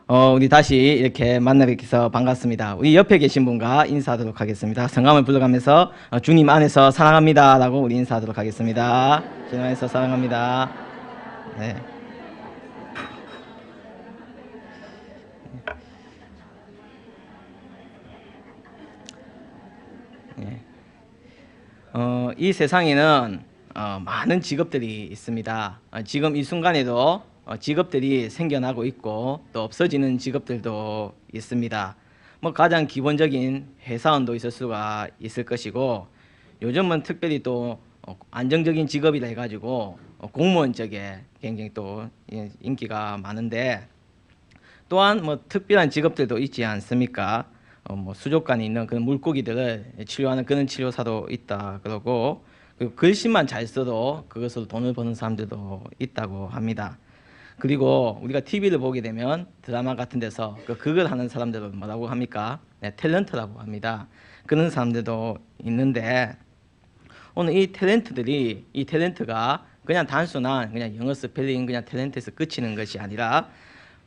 우리 다시 이렇게 만나 뵙게서 반갑습니다. 우리 옆에 계신 분과 인사하도록 하겠습니다. 성함을 불러가면서 주님 안에서 사랑합니다 라고 우리 인사하도록 하겠습니다. 주님 안에서 사랑합니다. 네. 이 세상에는 많은 직업들이 있습니다. 지금 이 순간에도 직업들이 생겨나고 있고 또 없어지는 직업들도 있습니다. 뭐 가장 기본적인 회사원도 있을 수가 있을 것이고, 요즘은 특별히 또 안정적인 직업이라 해가지고 공무원 쪽에 굉장히 또 인기가 많은데, 또한 뭐 특별한 직업들도 있지 않습니까? 뭐 수족관에 있는 그런 물고기들을 치료하는 그런 치료사도 있다 그러고, 그리고 글씨만 잘 써도 그것으로 돈을 버는 사람들도 있다고 합니다. 그리고 우리가 TV를 보게 되면 드라마 같은 데서 그걸 하는 사람들은 뭐라고 합니까? 네, 탤런트라고 합니다. 그런 사람들도 있는데, 오늘 이 탤런트가 그냥 단순한 그냥 영어 스펠링 그냥 탤런트에서 그치는 것이 아니라,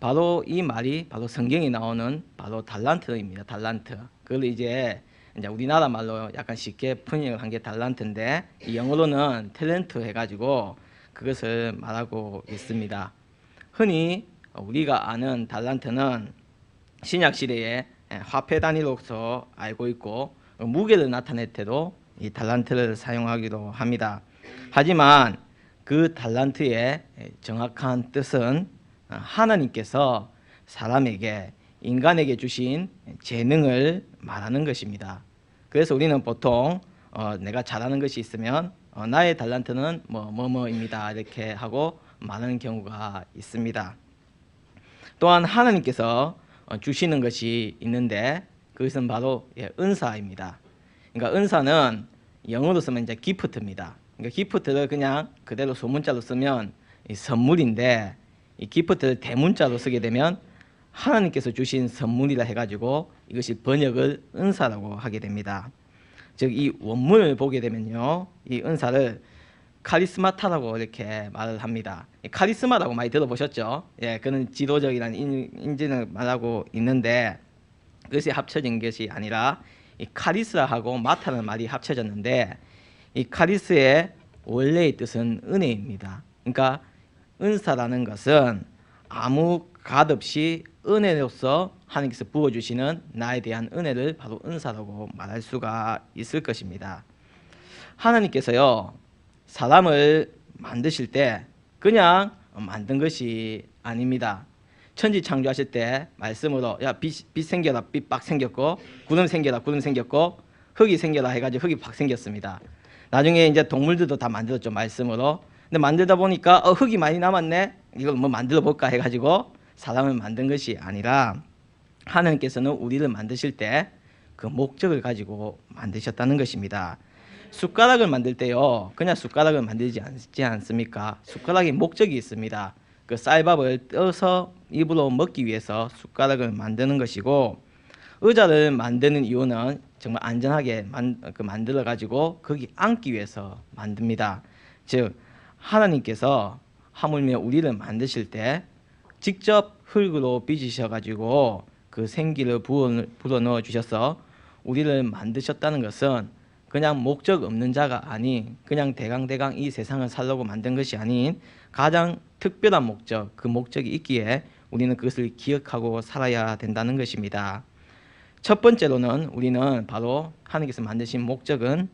바로 이 말이 바로 성경에 나오는 바로 달란트입니다. 달란트. 그걸 이제 우리나라 말로 약간 쉽게 번역을 한 게 달란트인데, 이 영어로는 탤런트 해가지고 그것을 말하고 있습니다. 흔히 우리가 아는 달란트는 신약 시대의 화폐 단위로서 알고 있고, 무게를 나타낼 때도 이 달란트를 사용하기도 합니다. 하지만 그 달란트의 정확한 뜻은 하나님께서 사람에게, 인간에게 주신 재능을 말하는 것입니다. 그래서 우리는 보통 내가 잘하는 것이 있으면 나의 달란트는 뭐뭐입니다 이렇게 하고 말하는 경우가 있습니다. 또한 하나님께서 주시는 것이 있는데, 그것은 바로 은사입니다. 그러니까 은사는 영어로 쓰면 이제 기프트입니다. 그러니까 기프트를 그냥 그대로 소문자로 쓰면 선물인데, 이 기프트를 대문자로 쓰게 되면 하나님께서 주신 선물이라 해가지고 이것이 번역을 은사라고 하게 됩니다. 즉 이 원문을 보게 되면요, 이 은사를 카리스마타라고 이렇게 말을 합니다. 카리스마라고 많이 들어보셨죠? 예, 그는 지도적이라는 인진을 말하고 있는데, 그것이 합쳐진 것이 아니라 이 카리스라하고 마타는 말이 합쳐졌는데, 이 카리스의 원래의 뜻은 은혜입니다. 그러니까 은사라는 것은 아무 값 없이 은혜로서 하나님께서 부어주시는 나에 대한 은혜를 바로 은사라고 말할 수가 있을 것입니다. 하나님께서요, 사람을 만드실 때 그냥 만든 것이 아닙니다. 천지 창조하실 때 말씀으로 야 빛 생겨라, 빛 빡 생겼고, 구름 생겨라, 구름 생겼고, 흙이 생겨라 해가지고 흙이 팍 생겼습니다. 나중에 이제 동물들도 다 만들었죠, 말씀으로. 근데 만들다 보니까 흙이 많이 남았네, 이걸 뭐 만들어 볼까 해가지고 사람을 만든 것이 아니라, 하나님께서는 우리를 만드실 때 그 목적을 가지고 만드셨다는 것입니다. 숟가락을 만들 때요, 그냥 숟가락을 만들지 않지 않습니까? 숟가락에 목적이 있습니다. 그 쌀밥을 떠서 입으로 먹기 위해서 숟가락을 만드는 것이고, 의자를 만드는 이유는 정말 안전하게 만들어 가지고 거기 앉기 위해서 만듭니다. 즉 하나님께서 하물며 우리를 만드실 때 직접 흙으로 빚으셔 가지고 그 생기를 불어 넣어 주셔서 우리를 만드셨다는 것은 그냥 목적 없는 자가 아닌, 그냥 대강대강 이 세상을 살려고 만든 것이 아닌 가장 특별한 목적, 그 목적이 있기에 우리는 그것을 기억하고 살아야 된다는 것입니다. 첫 번째로는 우리는 바로 하나님께서 만드신 목적은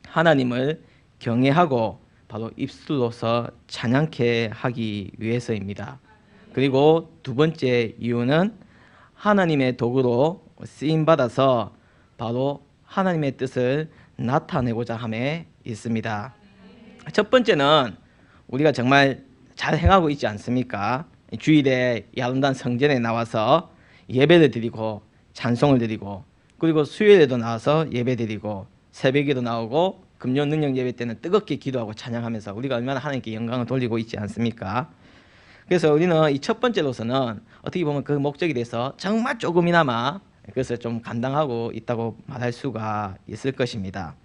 하나님을 경외하고 바로 입술로서 찬양케 하기 위해서입니다. 그리고 두 번째 이유는 하나님의 도구로 쓰임받아서 바로 하나님의 뜻을 나타내고자 함에 있습니다. 첫 번째는 우리가 정말 잘 행하고 있지 않습니까? 주일에 아름다운 성전에 나와서 예배를 드리고 찬송을 드리고, 그리고 수요일에도 나와서 예배 드리고, 새벽에도 나오고, 금요 능력 예배 때는 뜨겁게 기도하고 찬양하면서 우리가 얼마나 하나님께 영광을 돌리고 있지 않습니까? 그래서 우리는 이 첫 번째로서는 어떻게 보면 그 목적에 대해서 정말 조금이나마 그것을 좀 감당하고 있다고 말할 수가 있을 것입니다.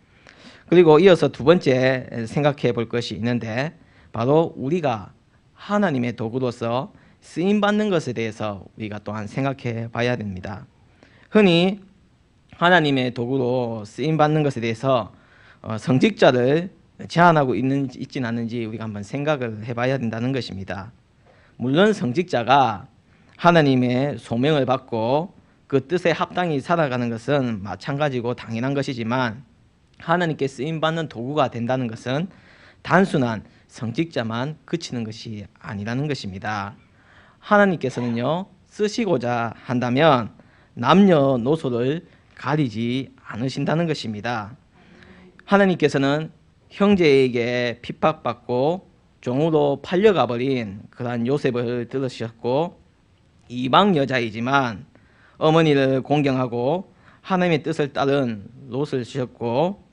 그리고 이어서 두 번째 생각해 볼 것이 있는데, 바로 우리가 하나님의 도구로서 쓰임 받는 것에 대해서 우리가 또한 생각해 봐야 됩니다. 흔히 하나님의 도구로 쓰임 받는 것에 대해서 성직자를 제한하고 있지는 않는지 우리가 한번 생각을 해봐야 된다는 것입니다. 물론 성직자가 하나님의 소명을 받고 그 뜻에 합당히 살아가는 것은 마찬가지고 당연한 것이지만, 하나님께 쓰임받는 도구가 된다는 것은 단순한 성직자만 그치는 것이 아니라는 것입니다. 하나님께서는요, 쓰시고자 한다면 남녀노소를 가리지 않으신다는 것입니다. 하나님께서는 형제에게 핍박받고 종으로 팔려가 버린 그러한 요셉을 들으셨고, 이방 여자이지만 어머니를 공경하고 하나님의 뜻을 따른 룻을 쓰셨고,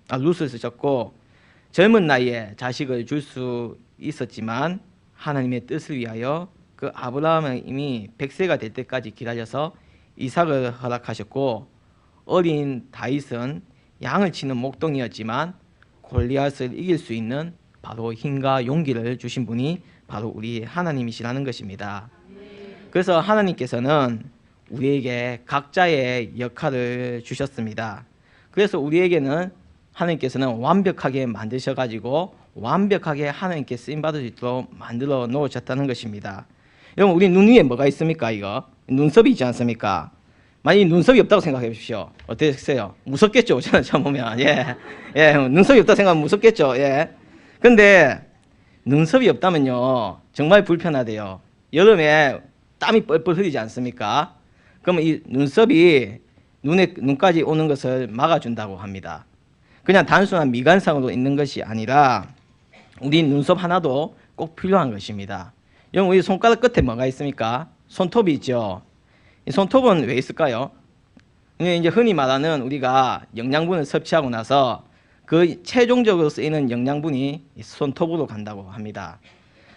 젊은 나이에 자식을 줄 수 있었지만 하나님의 뜻을 위하여 그 아브라함은 이미 100세가 될 때까지 기다려서 이삭을 허락하셨고, 어린 다윗은 양을 치는 목동이었지만 골리앗을 이길 수 있는 바로 힘과 용기를 주신 분이 바로 우리 하나님이시라는 것입니다. 그래서 하나님께서는 우리에게 각자의 역할을 주셨습니다. 그래서 우리에게는 하나님께서는 완벽하게 만드셔가지고 완벽하게 하나님께 쓰임받을 수 있도록 만들어 놓으셨다는 것입니다. 여러분, 우리 눈 위에 뭐가 있습니까? 이거 눈썹이 있지 않습니까? 만약 눈썹이 없다고 생각해 보십시오. 어떠세요? 무섭겠죠? 저는 처음 보면 눈썹이 없다고 생각하면 무섭겠죠. 근데 눈썹이 없다면요 정말 불편하대요. 여름에 땀이 뻘뻘 흐리지 않습니까? 그러면 이 눈썹이 눈까지 오는 것을 막아준다고 합니다. 그냥 단순한 미관상으로 있는 것이 아니라 우리 눈썹 하나도 꼭 필요한 것입니다. 여러분, 우리 손가락 끝에 뭐가 있습니까? 손톱이 있죠. 이 손톱은 왜 있을까요? 이제 흔히 말하는 우리가 영양분을 섭취하고 나서 그 최종적으로 쓰이는 영양분이 손톱으로 간다고 합니다.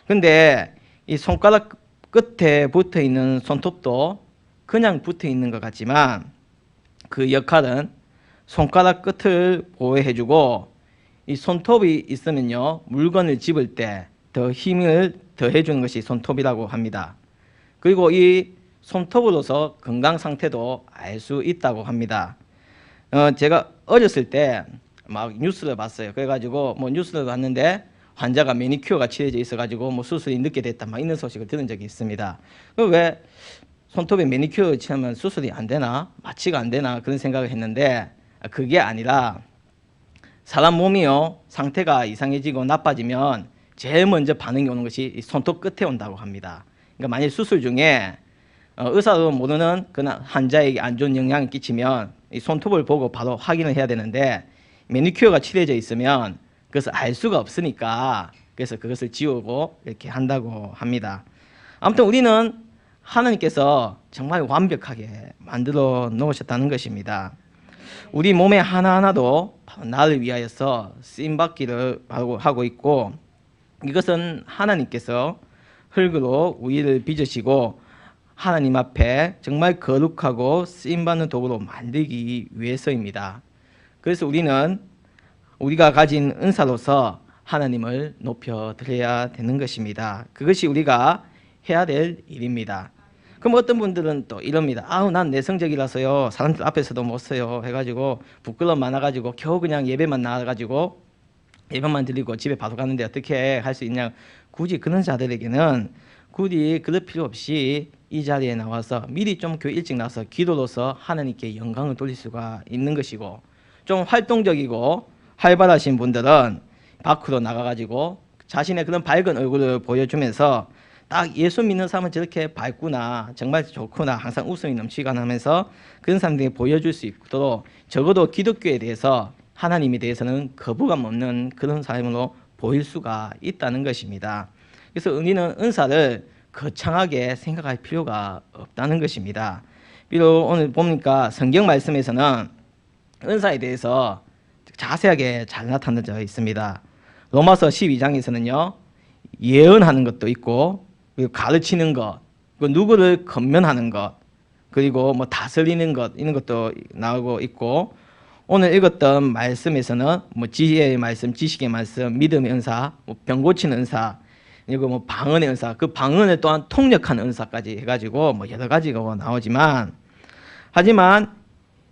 근데 이 손가락 끝에 붙어 있는 손톱도 그냥 붙어 있는 것 같지만 그 역할은 손가락 끝을 보호해주고, 이 손톱이 있으면요 물건을 집을 때 더 힘을 더해주는 것이 손톱이라고 합니다. 그리고 이 손톱으로서 건강 상태도 알 수 있다고 합니다. 제가 어렸을 때 막 뉴스를 봤어요. 그래가지고 뉴스를 봤는데 환자가 매니큐어가 칠해져 있어가지고 수술이 늦게 됐다 막 이런 소식을 들은 적이 있습니다. 왜 손톱에 매니큐어 칠하면 수술이 안 되나? 마취가 안 되나? 그런 생각을 했는데 그게 아니라 사람 몸이요 상태가 이상해지고 나빠지면 제일 먼저 반응이 오는 것이 이 손톱 끝에 온다고 합니다. 그러니까 만약 수술 중에 의사도 모르는 그 환자에게 안 좋은 영향을 끼치면 이 손톱을 보고 바로 확인을 해야 되는데, 매니큐어가 칠해져 있으면 그것을 알 수가 없으니까 그래서 그것을 지우고 이렇게 한다고 합니다. 아무튼 우리는 하나님께서 정말 완벽하게 만들어 놓으셨다는 것입니다. 우리 몸의 하나하나도 나를 위하여서 쓰임받기를 하고 있고, 이것은 하나님께서 흙으로 우리를 빚으시고 하나님 앞에 정말 거룩하고 쓰임받는 도구로 만들기 위해서입니다. 그래서 우리는 우리가 가진 은사로서 하나님을 높여드려야 되는 것입니다. 그것이 우리가 해야 될 일입니다. 그럼 어떤 분들은 또 이럽니다. 난 내성적이라서요 사람들 앞에서도 못 써요 해가지고 부끄러움 많아가지고 겨우 그냥 예배만 나와가지고 예배만 드리고 집에 바로 가는데 어떻게 할 수 있냐. 굳이 그런 자들에게는 굳이 그럴 필요 없이 이 자리에 나와서 미리 좀 교회 일찍 나와서 기도로서 하나님께 영광을 돌릴 수가 있는 것이고, 좀 활동적이고 활발하신 분들은 밖으로 나가가지고 자신의 그런 밝은 얼굴을 보여주면서 딱 예수 믿는 사람은 저렇게 밝구나, 정말 좋구나, 항상 웃음이 넘치거나 하면서 그런 사람들에게 보여줄 수 있도록 적어도 기독교에 대해서 하나님에 대해서는 거부감 없는 그런 사람으로 보일 수가 있다는 것입니다. 그래서 우리는 은사를 거창하게 생각할 필요가 없다는 것입니다. 비록 오늘 보니까 성경 말씀에서는 은사에 대해서 자세하게 잘 나타내져 있습니다. 로마서 12장에서는요 예언하는 것도 있고, 그리고 가르치는 것, 그리고 누구를 건면하는 것, 그리고 다스리는 것, 이런 것도 나오고 있고, 오늘 읽었던 말씀에서는 지혜의 말씀, 지식의 말씀, 믿음의 은사, 병 고치는 은사, 그리고 뭐 방언의 은사, 그 방언을 또한 통역하는 은사까지 해가지고 뭐 여러 가지가 나오지만, 하지만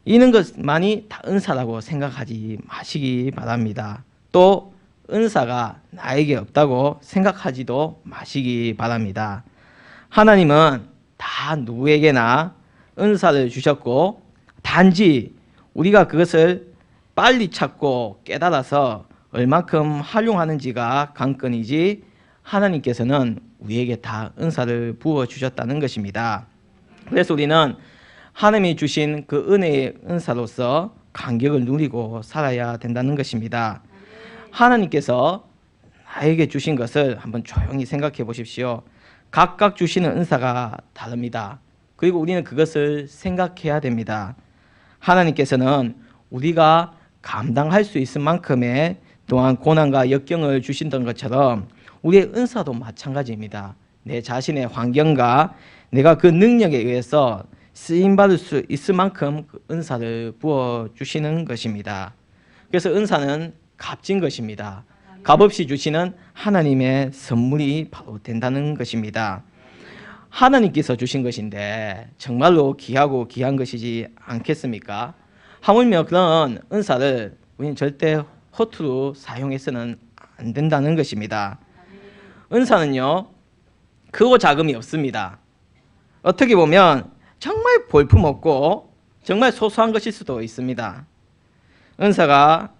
이런 것만이 다 은사라고 생각하지 마시기 바랍니다. 또 은사가 나에게 없다고 생각하지도 마시기 바랍니다. 하나님은 다 누구에게나 은사를 주셨고, 단지 우리가 그것을 빨리 찾고 깨달아서 얼만큼 활용하는지가 관건이지, 하나님께서는 우리에게 다 은사를 부어주셨다는 것입니다. 그래서 우리는 하나님이 주신 그 은혜의 은사로서 감격을 누리고 살아야 된다는 것입니다. 하나님께서 나에게 주신 것을 한번 조용히 생각해 보십시오. 각각 주시는 은사가 다릅니다. 그리고 우리는 그것을 생각해야 됩니다. 하나님께서는 우리가 감당할 수 있을 만큼의 또한 고난과 역경을 주신던 것처럼 우리의 은사도 마찬가지입니다. 내 자신의 환경과 내가 그 능력에 의해서 쓰임받을 수 있을 만큼 그 은사를 부어주시는 것입니다. 그래서 은사는 값진 것입니다. 값없이 주시는 하나님의 선물이 바로 된다는 것입니다. 하나님께서 주신 것인데 정말로 귀하고 귀한 것이지 않겠습니까? 하물며 그런 은사를 우리는 절대 허투루 사용해서는 안 된다는 것입니다. 은사는요, 크고 작음이 없습니다. 어떻게 보면 정말 볼품없고 정말 소소한 것일 수도 있습니다. 은사가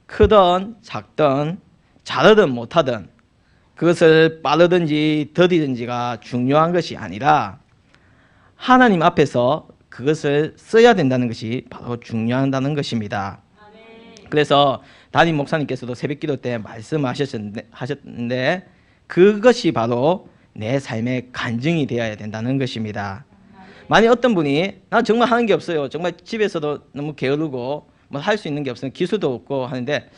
크든 작든 잘하든 못하든 그것을 빠르든지 더디든지가 중요한 것이 아니라 하나님 앞에서 그것을 써야 된다는 것이 바로 중요하다는 것입니다. 그래서 담임 목사님께서도 새벽기도 때 말씀하셨는데 그것이 바로 내 삶의 간증이 되어야 된다는 것입니다. 만약 어떤 분이 나 정말 하는 게 없어요, 정말 집에서도 너무 게으르고 뭐 할 수 있는 게 없으면 기술도 없고 하는데,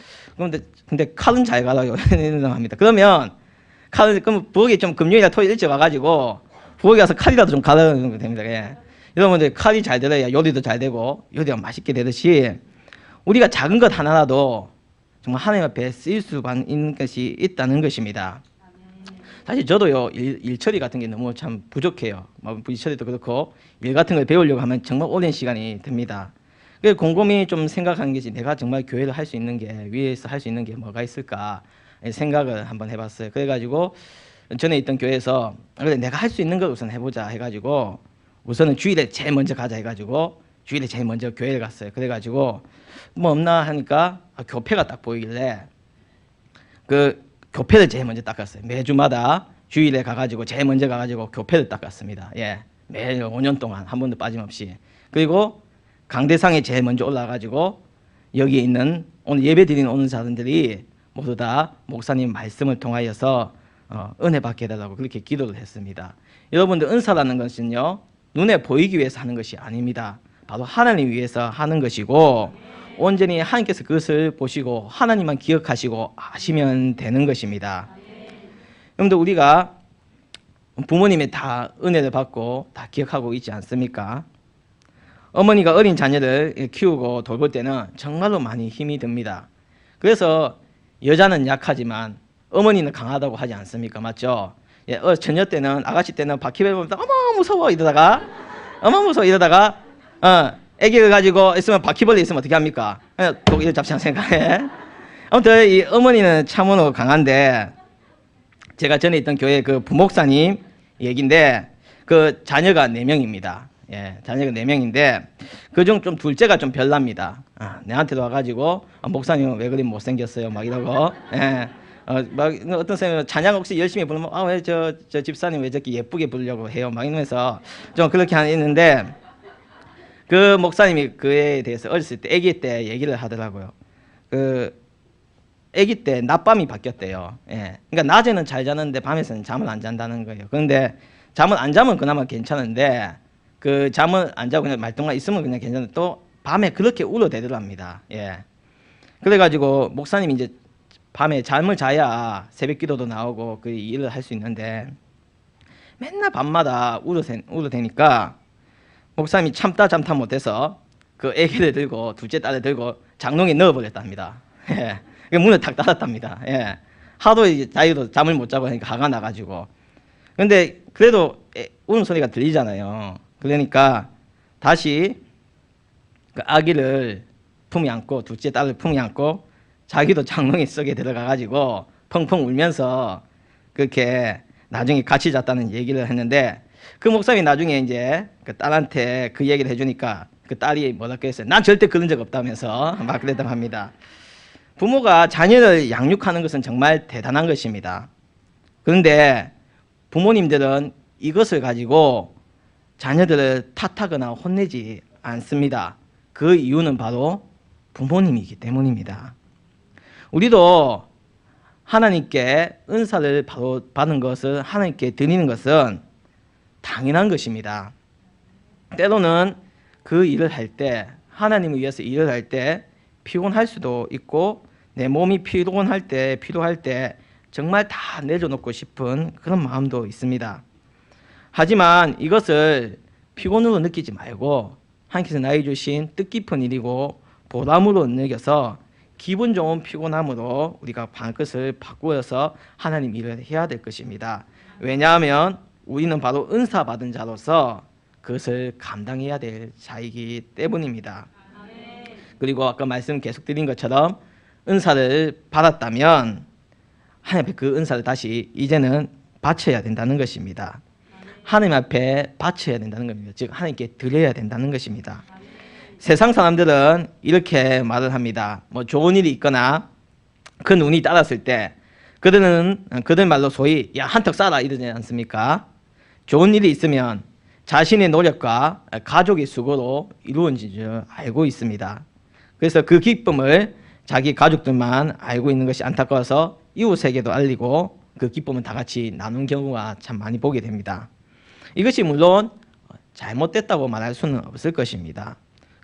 근데 칼은 잘 갈아요 합니다. 그러면 칼은 그럼 부엌에 좀 금요일이나 토요일 일찍 와가지고 부엌에 가서 칼이라도 좀 갈아주면 됩니다. 예. 여러분들 칼이 잘 들어야 요리도 잘 되고 요리가 맛있게 되듯이 우리가 작은 것 하나라도 정말 하나님 앞에 쓰일 수 있는 것이 있다는 것입니다. 사실 저도요 일 처리 같은 게 너무 참 부족해요. 일 처리도 그렇고 일 같은 걸 배우려고 하면 정말 오랜 시간이 듭니다. 그래서 곰곰이 좀 생각하는 것이 내가 정말 교회를 할 수 있는 게, 위에서 할 수 있는 게 뭐가 있을까 생각을 한번 해봤어요. 그래가지고 전에 있던 교회에서 그래 내가 할 수 있는 걸 우선 해보자 해가지고 우선은 주일에 제일 먼저 가자 해가지고 주일에 제일 먼저 교회를 갔어요. 그래가지고 뭐 없나 하니까 교패가 딱 보이길래 그 교패를 제일 먼저 닦았어요. 매주마다 주일에 가가지고 제일 먼저 가가지고 교패를 닦았습니다. 예, 매일 5년 동안 한 번도 빠짐없이. 그리고 강대상에 제일 먼저 올라가가지고 여기 있는 오늘 예배 드리는 오는 사람들이 모두 다 목사님 말씀을 통하여서 은혜 받게 해달라고 그렇게 기도를 했습니다. 여러분들 은사라는 것은요 눈에 보이기 위해서 하는 것이 아닙니다. 바로 하나님 위해서 하는 것이고 온전히 하나님께서 그것을 보시고 하나님만 기억하시고 아시면 되는 것입니다. 여러분들 우리가 부모님이 다 은혜를 받고 다 기억하고 있지 않습니까? 어머니가 어린 자녀를 키우고 돌볼 때는 정말로 많이 힘이 듭니다. 그래서 여자는 약하지만 어머니는 강하다고 하지 않습니까? 맞죠? 예, 처녀 때는, 아가씨 때는 바퀴벌 보면 어머 무서워 이러다가 애기를 가지고 있으면 바퀴벌레 있으면 어떻게 합니까? 독일 잡지 생각해. 아무튼 이 어머니는 참으로 강한데, 제가 전에 있던 교회 그 부목사님 얘기인데 그 자녀가 4명입니다. 예, 자녀가 4명인데 그중 좀 둘째가 좀 별납니다. 내한테도 와가지고 목사님은 왜 그리 못생겼어요? 막 이러고. 예. 막 어떤 선생님은 찬양 혹시 열심히 부르면 왜 저 집사님 왜 저렇게 예쁘게 부르려고 해요? 막 이러면서 좀 그렇게 했는데 그 목사님이 그에 대해서 어렸을 때 아기 때 얘기를 하더라고요. 그 아기 때 낮밤이 바뀌었대요. 예. 그러니까 낮에는 잘 자는데 밤에서는 잠을 안 잔다는 거예요. 그런데 잠을 안 자면 그나마 괜찮은데 그 잠을 안 자고 그냥 말똥만 있으면 그냥 괜찮은데 또 밤에 그렇게 울어대더랍니다. 예. 그래가지고 목사님이 이제 밤에 잠을 자야 새벽 기도도 나오고 그 일을 할 수 있는데 맨날 밤마다 울어대니까 목사님이 참다 못해서 그 애기를 들고 둘째 딸을 들고 장롱에 넣어버렸답니다. 예. 문을 탁 닫았답니다. 예. 하도 이제 자기도 잠을 못 자고 하니까 화가 나가지고. 근데 그래도 울음소리가 들리잖아요. 그러니까 다시 그 아기를 품에 안고, 둘째 딸을 품에 안고 자기도 장롱에 속에 들어가가지고 펑펑 울면서 그렇게 나중에 같이 잤다는 얘기를 했는데, 그 목사님이 나중에 이제 그 딸한테 그 얘기를 해주니까 그 딸이 뭐라고 했어요? 난 절대 그런 적 없다면서 막 그랬다고 합니다. 부모가 자녀를 양육하는 것은 정말 대단한 것입니다. 그런데 부모님들은 이것을 가지고 자녀들을 탓하거나 혼내지 않습니다. 그 이유는 바로 부모님이기 때문입니다. 우리도 하나님께 은사를 바로 받은 것을 하나님께 드리는 것은 당연한 것입니다. 때로는 그 일을 할 때, 하나님을 위해서 일을 할 때 피곤할 수도 있고, 내 몸이 피곤할 때 정말 다 내려놓고 싶은 그런 마음도 있습니다. 하지만 이것을 피곤으로 느끼지 말고 하나님께서 나에게 주신 뜻깊은 일이고 보람으로 느껴서 기분 좋은 피곤함으로 우리가 것을 바꾸어서 하나님 일을 해야 될 것입니다. 왜냐하면 우리는 바로 은사 받은 자로서 그것을 감당해야 될 자이기 때문입니다. 그리고 아까 말씀 계속 드린 것처럼 은사를 받았다면 하나님 앞에 그 은사를 다시 이제는 바쳐야 된다는 것입니다. 하나님 앞에 바쳐야 된다는 겁니다. 즉 하나님께 드려야 된다는 것입니다. 세상 사람들은 이렇게 말을 합니다. 뭐 좋은 일이 있거나 큰 운이 따랐을 때 그들 말로 소위 야 한턱 쏴라 이러지 않습니까? 좋은 일이 있으면 자신의 노력과 가족의 수고로 이루어진 줄 알고 있습니다. 그래서 그 기쁨을 자기 가족들만 알고 있는 것이 안타까워서 이웃에게도 알리고 그 기쁨을 다 같이 나눈 경우가 참 많이 보게 됩니다. 이것이 물론 잘못됐다고 말할 수는 없을 것입니다.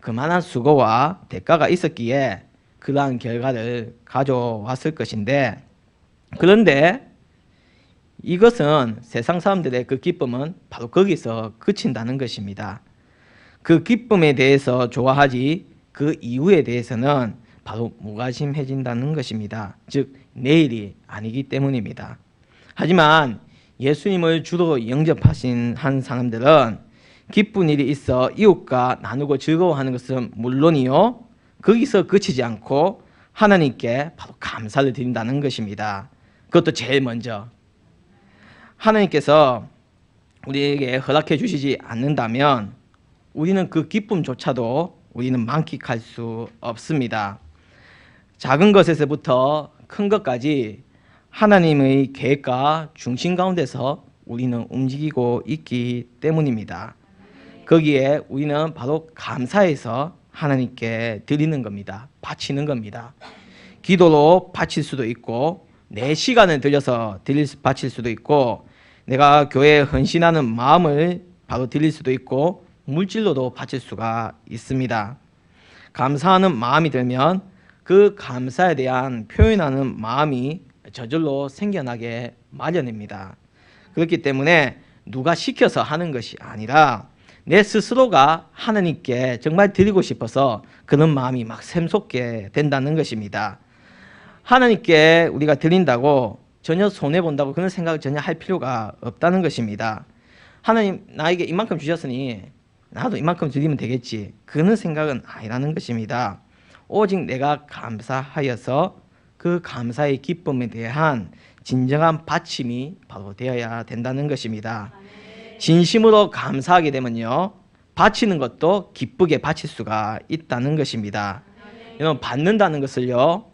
그만한 수고와 대가가 있었기에 그러한 결과를 가져왔을 것인데, 그런데 이것은 세상 사람들의 그 기쁨은 바로 거기서 그친다는 것입니다. 그 기쁨에 대해서 좋아하지 그 이유에 대해서는 바로 무관심해진다는 것입니다. 즉 내일이 아니기 때문입니다. 하지만 예수님을 주로 영접하신 한 사람들은 기쁜 일이 있어 이웃과 나누고 즐거워하는 것은 물론이요, 거기서 그치지 않고 하나님께 바로 감사를 드린다는 것입니다. 그것도 제일 먼저 하나님께서 우리에게 허락해 주시지 않는다면 우리는 그 기쁨조차도 우리는 만끽할 수 없습니다. 작은 것에서부터 큰 것까지 하나님의 계획과 중심 가운데서 우리는 움직이고 있기 때문입니다. 거기에 우리는 바로 감사해서 하나님께 드리는 겁니다. 바치는 겁니다. 기도로 바칠 수도 있고, 내 시간을 들여서 바칠 수도 있고, 내가 교회에 헌신하는 마음을 바로 드릴 수도 있고, 물질로도 바칠 수가 있습니다. 감사하는 마음이 들면 그 감사에 대한 표현하는 마음이 저절로 생겨나게 마련입니다. 그렇기 때문에 누가 시켜서 하는 것이 아니라 내 스스로가 하나님께 정말 드리고 싶어서 그런 마음이 막 샘솟게 된다는 것입니다. 하나님께 우리가 드린다고 전혀 손해본다고 그런 생각을 전혀 할 필요가 없다는 것입니다. 하나님 나에게 이만큼 주셨으니 나도 이만큼 드리면 되겠지, 그런 생각은 아니라는 것입니다. 오직 내가 감사하여서 그 감사의 기쁨에 대한 진정한 바침이 바로 되어야 된다는 것입니다. 진심으로 감사하게 되면요, 바치는 것도 기쁘게 바칠 수가 있다는 것입니다. 여러분, 받는다는 것을요,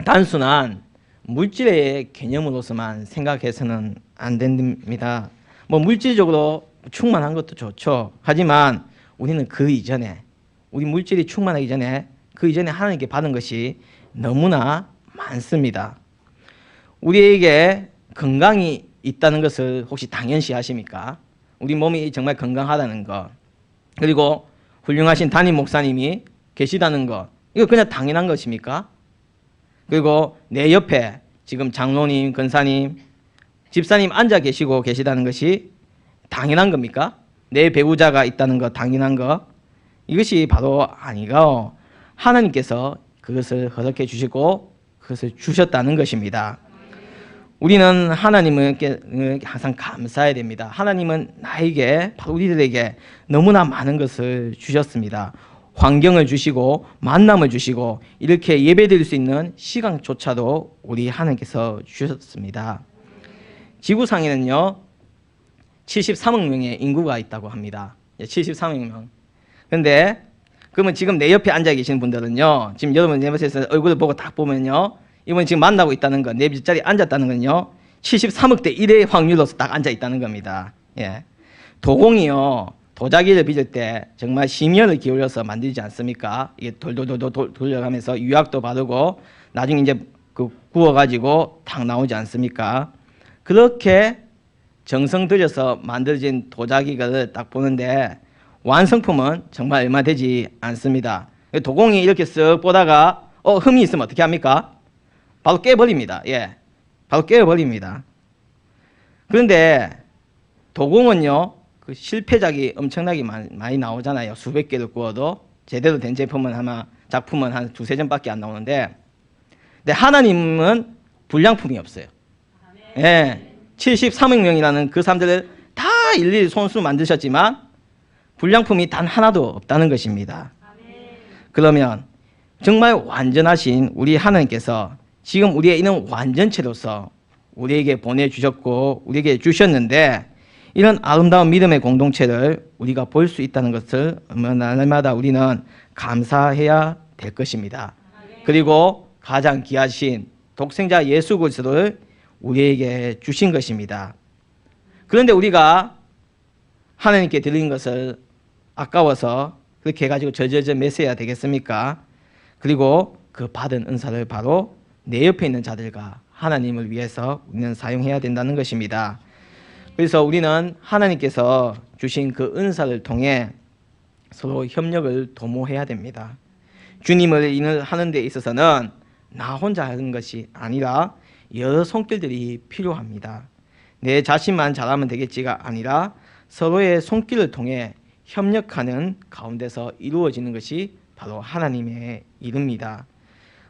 단순한 물질의 개념으로서만 생각해서는 안 됩니다. 뭐 물질적으로 충만한 것도 좋죠. 하지만 우리는 그 이전에, 우리 물질이 충만하기 전에 그 이전에 하나님께 받은 것이 너무나 많습니다. 우리에게 건강이 있다는 것을 혹시 당연시 하십니까? 우리 몸이 정말 건강하다는 것, 그리고 훌륭하신 담임 목사님이 계시다는 것, 이거 그냥 당연한 것입니까? 그리고 내 옆에 지금 장로님, 권사님, 집사님 앉아 계시다는 것이 당연한 겁니까? 내 배우자가 있다는 것 당연한 것? 이것이 바로 아니고 하나님께서 그것을 허락해 주시고 그것을 주셨다는 것입니다. 우리는 하나님께 항상 감사해야 됩니다. 하나님은 나에게, 바로 우리들에게 너무나 많은 것을 주셨습니다. 환경을 주시고 만남을 주시고 이렇게 예배드릴 수 있는 시간조차도 우리 하나님께서 주셨습니다. 지구상에는요 73억 명의 인구가 있다고 합니다. 73억 명. 그런데 그러면 지금 내 옆에 앉아 계신 분들은요, 지금 여러분 내 옆에서 얼굴을 보고 딱 보면요, 이번 지금 만나고 있다는 건, 내 뒷자리에 앉았다는 건요 73억 대 1의 확률로서 딱 앉아 있다는 겁니다. 예. 도공이요 도자기를 빚을 때 정말 심혈을 기울여서 만들지 않습니까? 이게 돌돌돌돌 돌려가면서 유약도 바르고 나중에 이제 그 구워가지고 탁 나오지 않습니까? 그렇게 정성 들여서 만들어진 도자기를 딱 보는데 완성품은 정말 얼마 되지 않습니다. 도공이 이렇게 쓱 보다가 흠이 있으면 어떻게 합니까? 바로 깨버립니다. 예, 바로 깨버립니다. 그런데 도공은요 그 실패작이 엄청나게 많이 나오잖아요. 수백 개를 구워도 제대로 된 제품은 아마 작품은 한 두세 점밖에 안 나오는데, 근데 하나님은 불량품이 없어요. 예, 73억 명이라는 그 사람들을 다 일일이 손수 만드셨지만 불량품이 단 하나도 없다는 것입니다. 그러면 정말 완전하신 우리 하나님께서 지금 우리의 있는 완전체로서 우리에게 보내주셨고 우리에게 주셨는데, 이런 아름다운 믿음의 공동체를 우리가 볼 수 있다는 것을 날마다 우리는 감사해야 될 것입니다. 그리고 가장 귀하신 독생자 예수 그리스도를 우리에게 주신 것입니다. 그런데 우리가 하나님께 드린 것을 아까워서 그렇게 해가지고 저저저 매세야 되겠습니까? 그리고 그 받은 은사를 바로 내 옆에 있는 자들과 하나님을 위해서 우리는 사용해야 된다는 것입니다. 그래서 우리는 하나님께서 주신 그 은사를 통해 서로 협력을 도모해야 됩니다. 주님을 인하는 데 있어서는 나 혼자 하는 것이 아니라 여러 손길들이 필요합니다. 내 자신만 잘하면 되겠지가 아니라 서로의 손길을 통해 협력하는 가운데서 이루어지는 것이 바로 하나님의 일입니다.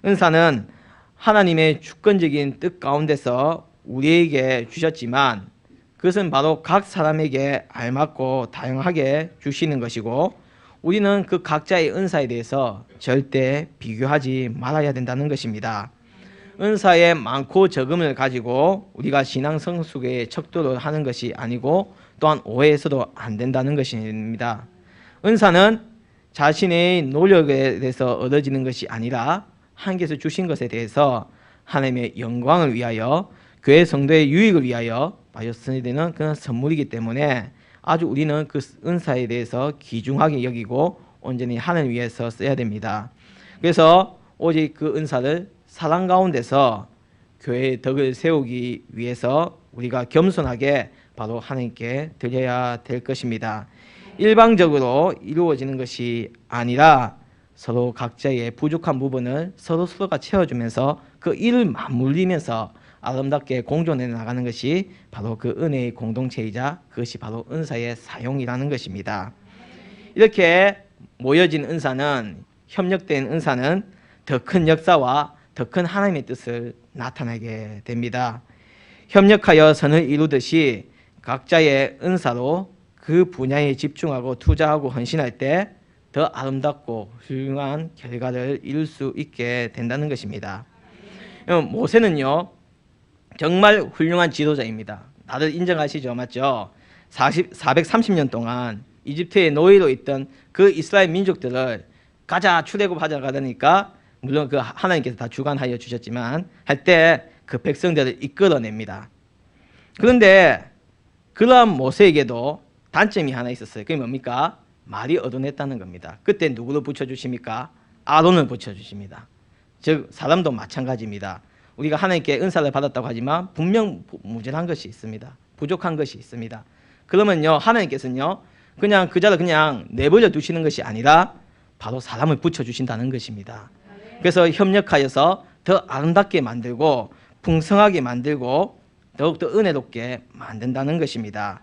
은사는 하나님의 주권적인 뜻 가운데서 우리에게 주셨지만 그것은 바로 각 사람에게 알맞고 다양하게 주시는 것이고, 우리는 그 각자의 은사에 대해서 절대 비교하지 말아야 된다는 것입니다. 은사의 많고 적음을 가지고 우리가 신앙 성숙의 척도를 하는 것이 아니고 또한 오해해서도 안 된다는 것입니다. 은사는 자신의 노력에 대해서 얻어지는 것이 아니라 하나님께서 주신 것에 대해서 하나님의 영광을 위하여 교회 성도의 유익을 위하여 받았어야 되는 그런 선물이기 때문에 아주 우리는 그 은사에 대해서 귀중하게 여기고 온전히 하나님 위해서 써야 됩니다. 그래서 오직 그 은사를 사랑 가운데서 교회의 덕을 세우기 위해서 우리가 겸손하게 바로 하나님께 드려야 될 것입니다. 일방적으로 이루어지는 것이 아니라 서로 각자의 부족한 부분을 서로가 채워주면서 그 일을 맞물리면서 아름답게 공존해 나가는 것이 바로 그 은혜의 공동체이자 그것이 바로 은사의 사용이라는 것입니다. 이렇게 모여진 은사는, 협력된 은사는 더 큰 역사와 더 큰 하나님의 뜻을 나타내게 됩니다. 협력하여 선을 이루듯이 각자의 은사로 그 분야에 집중하고 투자하고 헌신할 때 더 아름답고 훌륭한 결과를 이룰 수 있게 된다는 것입니다. 모세는요 정말 훌륭한 지도자입니다. 다들 인정하시죠? 맞죠? 430년 동안 이집트의 노예로 있던 그 이스라엘 민족들을 가자 출애굽하자 가다니까, 물론 그 하나님께서 다 주관하여 주셨지만 할 때 그 백성들을 이끌어냅니다. 그런데 그러한 모세에게도 단점이 하나 있었어요. 그게 뭡니까? 말이 어두냈다는 겁니다. 그때 누구를 붙여주십니까? 아론을 붙여주십니다. 즉 사람도 마찬가지입니다. 우리가 하나님께 은사를 받았다고 하지만 분명 무전한 것이 있습니다. 부족한 것이 있습니다. 그러면요 하나님께서는요 그냥 그 자를 그냥 내버려 두시는 것이 아니라 바로 사람을 붙여주신다는 것입니다. 그래서 협력하여서 더 아름답게 만들고 풍성하게 만들고 더욱더 은혜롭게 만든다는 것입니다.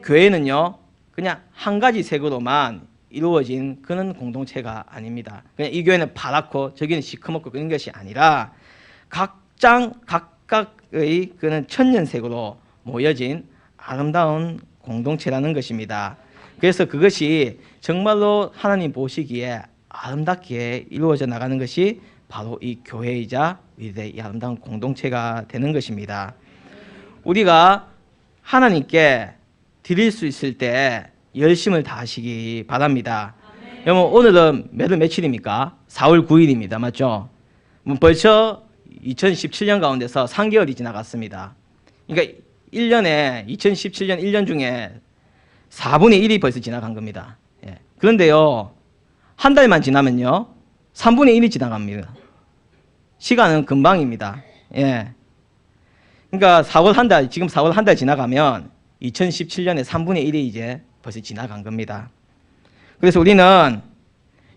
교회는요 그냥 한 가지 색으로만 이루어진 그런 공동체가 아닙니다. 그냥 이 교회는 파랗고 저기는 시커멓고 그런 것이 아니라 각 각각의 그는 천년색으로 모여진 아름다운 공동체라는 것입니다. 그래서 그것이 정말로 하나님 보시기에 아름답게 이루어져 나가는 것이 바로 이 교회이자 우리들의 이 아름다운 공동체가 되는 것입니다. 우리가 하나님께 드릴 수 있을 때 열심을 다하시기 바랍니다. 여러분, 오늘은 며칠입니까? 4월 9일입니다. 맞죠? 벌써 2017년 가운데서 3개월이 지나갔습니다. 그러니까 1년에 2017년 1년 중에 4분의 1이 벌써 지나간 겁니다. 예. 그런데요, 한 달만 지나면요 3분의 1이 지나갑니다. 시간은 금방입니다. 예. 그러니까 지금 4월 한 달 지나가면 2017년에 3분의 1이 이제 벌써 지나간 겁니다. 그래서 우리는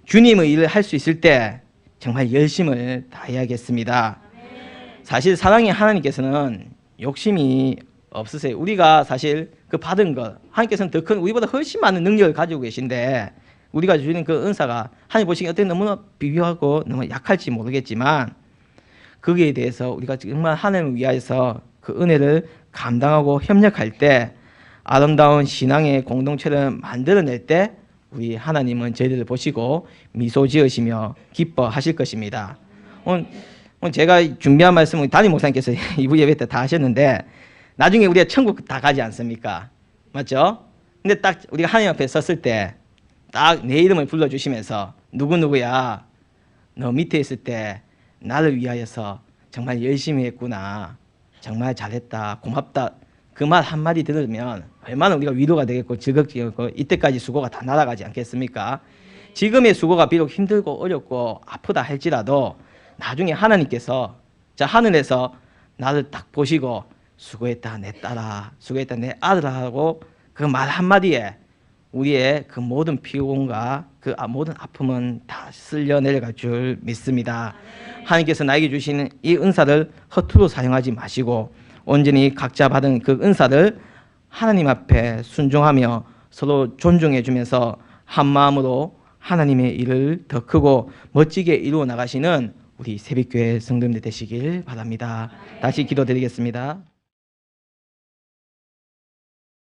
주님의 일을 할 수 있을 때 정말 열심을 다해야겠습니다. 사실 사랑의 하나님께서는 욕심이 없으세요. 우리가 사실 그 받은 것, 하나님께서는 더 큰, 우리보다 훨씬 많은 능력을 가지고 계신데 우리가 주는 그 은사가 하나님 보시기에 어떻게 너무나 비교하고 너무 약할지 모르겠지만 거기에 대해서 우리가 정말 하나님을 위하여서 그 은혜를 감당하고 협력할 때 아름다운 신앙의 공동체를 만들어낼 때 우리 하나님은 저희들을 보시고 미소 지으시며 기뻐하실 것입니다. 오늘 제가 준비한 말씀은 담임 목사님께서 2부 예배 때 다 하셨는데 나중에 우리가 천국 다 가지 않습니까? 맞죠? 근데 딱 우리가 하나님 앞에 섰을 때 딱 내 이름을 불러주시면서 누구누구야 너 밑에 있을 때 나를 위하여서 정말 열심히 했구나, 정말 잘했다, 고맙다, 그 말 한마디 들으면 얼마나 우리가 위로가 되겠고 즐겁고 이때까지 수고가 다 날아가지 않겠습니까? 지금의 수고가 비록 힘들고 어렵고 아프다 할지라도 나중에 하나님께서 자 하늘에서 나를 딱 보시고 수고했다 내 딸아, 수고했다 내 아들아 하고 그 말 한마디에 우리의 그 모든 피곤과 그 모든 아픔은 다 쓸려 내려갈 줄 믿습니다. 하나님께서 나에게 주시는 이 은사를 허투루 사용하지 마시고 온전히 각자 받은 그 은사를 하나님 앞에 순종하며 서로 존중해 주면서 한 마음으로 하나님의 일을 더 크고 멋지게 이루어 나가시는 우리 새벽교회 성도님들 되시길 바랍니다. 다시 기도드리겠습니다.